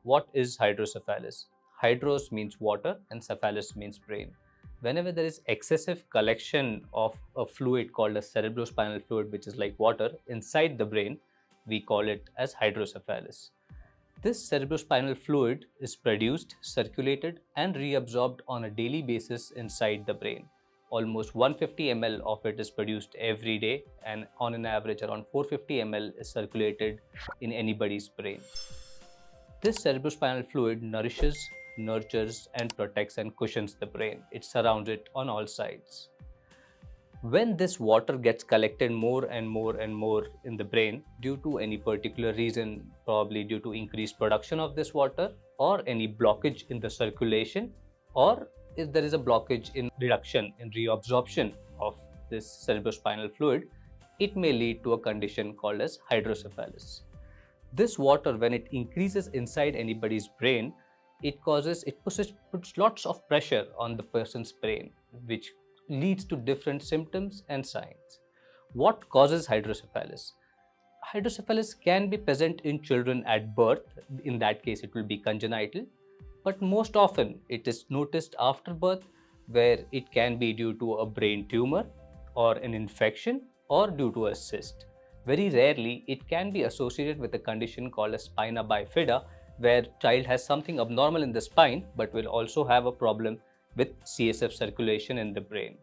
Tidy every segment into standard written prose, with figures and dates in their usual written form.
What is hydrocephalus? Hydros means water and cephalus means brain. Whenever there is excessive collection of a fluid called a cerebrospinal fluid, which is like water, inside the brain, we call it as hydrocephalus. This cerebrospinal fluid is produced, circulated, and reabsorbed on a daily basis inside the brain. Almost 150 ml of it is produced every day, and on an average, around 450 ml is circulated in anybody's brain. This cerebrospinal fluid nourishes, nurtures, and protects and cushions the brain. It surrounds it on all sides. When this water gets collected more and more and more in the brain due to any particular reason, probably due to increased production of this water or any blockage in the circulation, or if there is a blockage in reduction in reabsorption of this cerebrospinal fluid, it may lead to a condition called as hydrocephalus. This water, when it increases inside anybody's brain, it puts lots of pressure on the person's brain, which leads to different symptoms and signs. What causes hydrocephalus? Hydrocephalus can be present in children at birth. In that case, it will be congenital, but most often it is noticed after birth, where it can be due to a brain tumor or an infection or due to a cyst. Very rarely, it can be associated with a condition called a spina bifida, where child has something abnormal in the spine but will also have a problem with CSF circulation in the brain.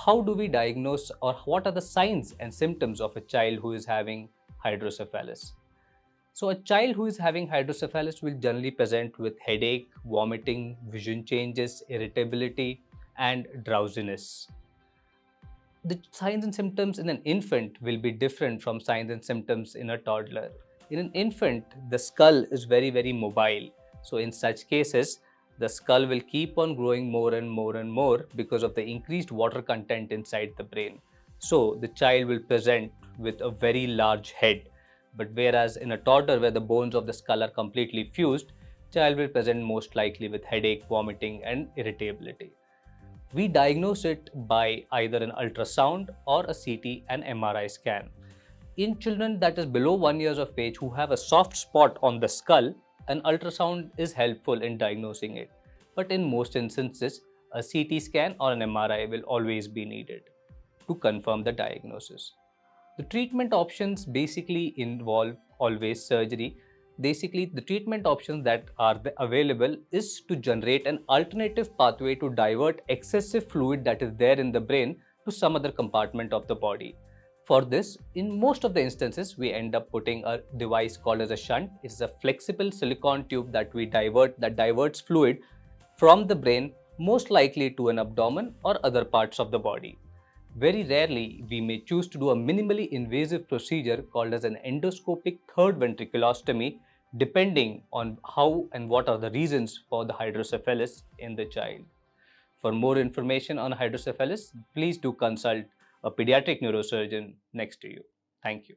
How do we diagnose, or what are the signs and symptoms of a child who is having hydrocephalus? So a child who is having hydrocephalus will generally present with headache, vomiting, vision changes, irritability, and drowsiness. The signs and symptoms in an infant will be different from signs and symptoms in a toddler. In an infant, the skull is very mobile. So in such cases, the skull will keep on growing more and more because of the increased water content inside the brain. So the child will present with a very large head. But whereas in a toddler, where the bones of the skull are completely fused, child will present most likely with headache, vomiting, and irritability. We diagnose it by either an ultrasound or a CT and MRI scan. In children that is below 1 year of age who have a soft spot on the skull, an ultrasound is helpful in diagnosing it. But in most instances, a CT scan or an MRI will always be needed to confirm the diagnosis. The treatment options basically involve always surgery. Basically, the treatment options that are available is to generate an alternative pathway to divert excessive fluid that is there in the brain to some other compartment of the body. For this, in most of the instances, we end up putting a device called as a shunt. It is a flexible silicone tube that diverts fluid from the brain, most likely to an abdomen or other parts of the body. Very rarely, we may choose to do a minimally invasive procedure called as an endoscopic third ventriculostomy, depending on how and what are the reasons for the hydrocephalus in the child. For more information on hydrocephalus, please do consult a pediatric neurosurgeon next to you. Thank you.